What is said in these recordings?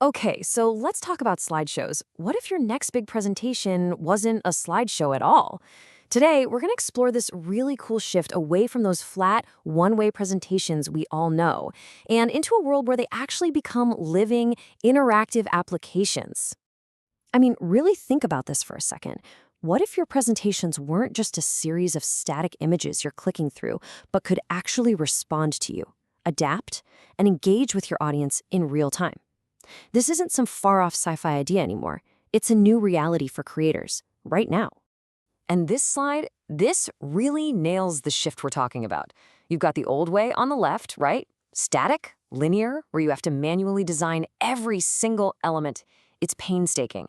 Okay, so let's talk about slideshows. What if your next big presentation wasn't a slideshow at all? Today, we're going to explore this really cool shift away from those flat, one-way presentations we all know, and into a world where they actually become living, interactive applications. I mean, really think about this for a second. What if your presentations weren't just a series of static images you're clicking through, but could actually respond to you, adapt, and engage with your audience in real time? This isn't some far-off sci-fi idea anymore. It's a new reality for creators, right now. And this slide, this really nails the shift we're talking about. You've got the old way on the left, right? Static, linear, where you have to manually design every single element. It's painstaking.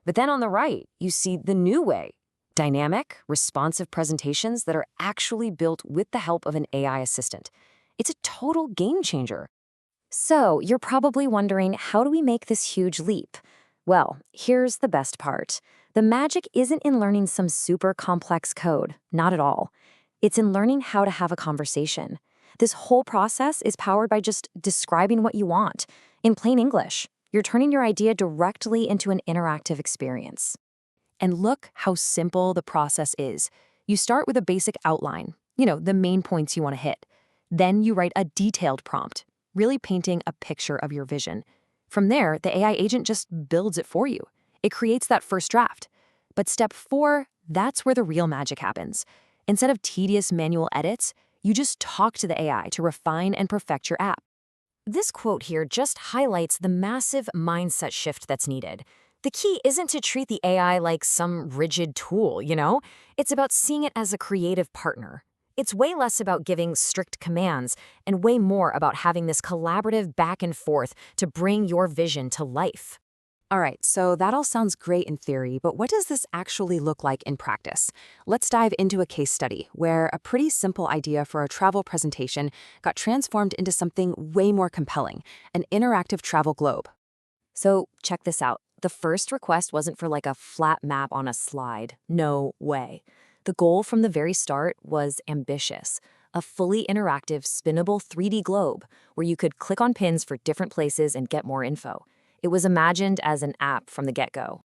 But then on the right, you see the new way. Dynamic, responsive presentations that are actually built with the help of an AI assistant. It's a total game changer. So, you're probably wondering, how do we make this huge leap? Well, here's the best part. The magic isn't in learning some super complex code, not at all. It's in learning how to have a conversation. This whole process is powered by just describing what you want. In plain English, you're turning your idea directly into an interactive experience. And look how simple the process is. You start with a basic outline, the main points you want to hit. Then you write a detailed prompt, really painting a picture of your vision. From there, the AI agent just builds it for you. It creates that first draft. But step 4, that's where the real magic happens. Instead of tedious manual edits, you just talk to the AI to refine and perfect your app. This quote here just highlights the massive mindset shift that's needed. The key isn't to treat the AI like some rigid tool, It's about seeing it as a creative partner. It's way less about giving strict commands and way more about having this collaborative back and forth to bring your vision to life. All right, so that all sounds great in theory, but what does this actually look like in practice? Let's dive into a case study where a pretty simple idea for a travel presentation got transformed into something way more compelling, an interactive travel globe. So check this out. The first request wasn't for like a flat map on a slide. No way. The goal from the very start was ambitious, a fully interactive, spinnable 3D globe where you could click on pins for different places and get more info. It was imagined as an app from the get-go.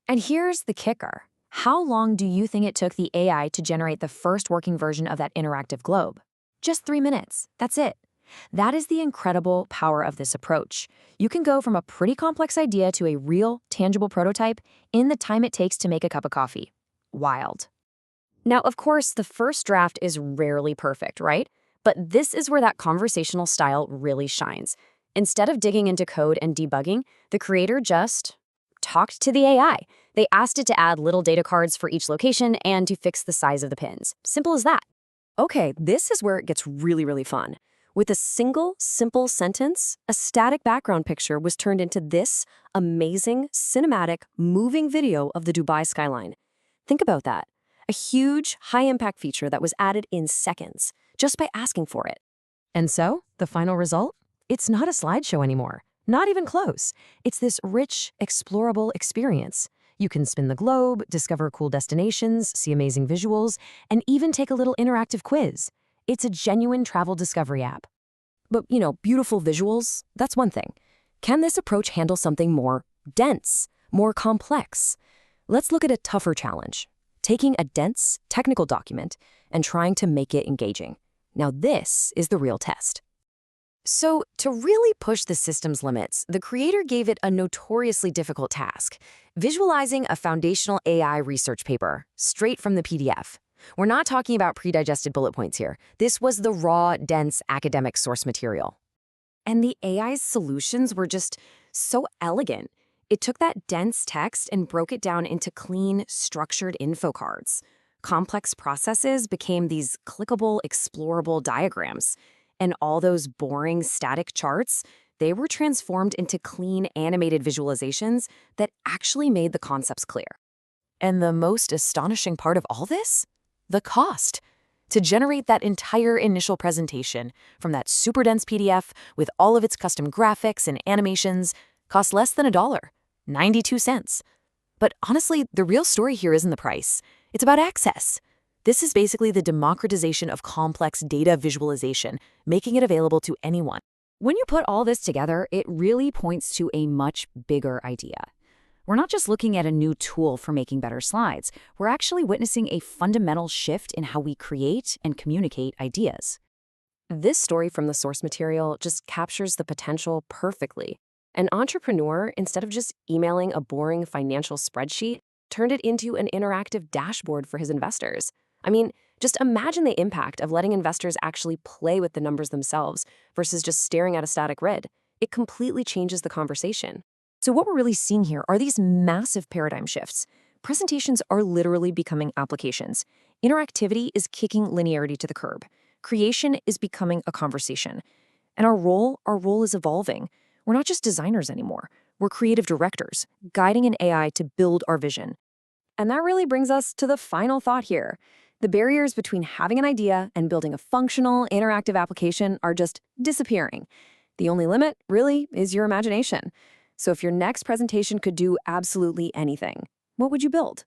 And here's the kicker. How long do you think it took the AI to generate the first working version of that interactive globe? Just 3 minutes. That's it. That is the incredible power of this approach. You can go from a pretty complex idea to a real, tangible prototype in the time it takes to make a cup of coffee. Wild. Now, of course, the first draft is rarely perfect, right? But this is where that conversational style really shines. Instead of digging into code and debugging, the creator just talked to the AI. They asked it to add little data cards for each location and to fix the size of the pins. Simple as that. Okay, this is where it gets really, really fun. With a single, simple sentence, a static background picture was turned into this amazing, cinematic, moving video of the Dubai skyline. Think about that. A huge, high-impact feature that was added in seconds, just by asking for it. And so, the final result? It's not a slideshow anymore. Not even close. It's this rich, explorable experience. You can spin the globe, discover cool destinations, see amazing visuals, and even take a little interactive quiz. It's a genuine travel discovery app. But, beautiful visuals, that's one thing. Can this approach handle something more dense, more complex? Let's look at a tougher challenge. Taking a dense, technical document and trying to make it engaging. Now this is the real test. So, to really push the system's limits, the creator gave it a notoriously difficult task, visualizing a foundational AI research paper, straight from the PDF. We're not talking about pre-digested bullet points here. This was the raw, dense academic source material. And the AI's solutions were just so elegant. It took that dense text and broke it down into clean, structured info cards. Complex processes became these clickable, explorable diagrams. And all those boring static charts, they were transformed into clean, animated visualizations that actually made the concepts clear. And the most astonishing part of all this? The cost. To generate that entire initial presentation from that super dense PDF with all of its custom graphics and animations cost less than $1, 92 cents. But honestly, the real story here isn't the price. It's about access. This is basically the democratization of complex data visualization, making it available to anyone. When you put all this together, it really points to a much bigger idea. We're not just looking at a new tool for making better slides, we're actually witnessing a fundamental shift in how we create and communicate ideas. This story from the source material just captures the potential perfectly. An entrepreneur, instead of just emailing a boring financial spreadsheet, turned it into an interactive dashboard for his investors. I mean, just imagine the impact of letting investors actually play with the numbers themselves versus just staring at a static grid. It completely changes the conversation. So what we're really seeing here are these massive paradigm shifts. Presentations are literally becoming applications. Interactivity is kicking linearity to the curb. Creation is becoming a conversation. And our role is evolving. We're not just designers anymore. We're creative directors, guiding an AI to build our vision. And that really brings us to the final thought here. The barriers between having an idea and building a functional, interactive application are just disappearing. The only limit, really, is your imagination. So if your next presentation could do absolutely anything, what would you build?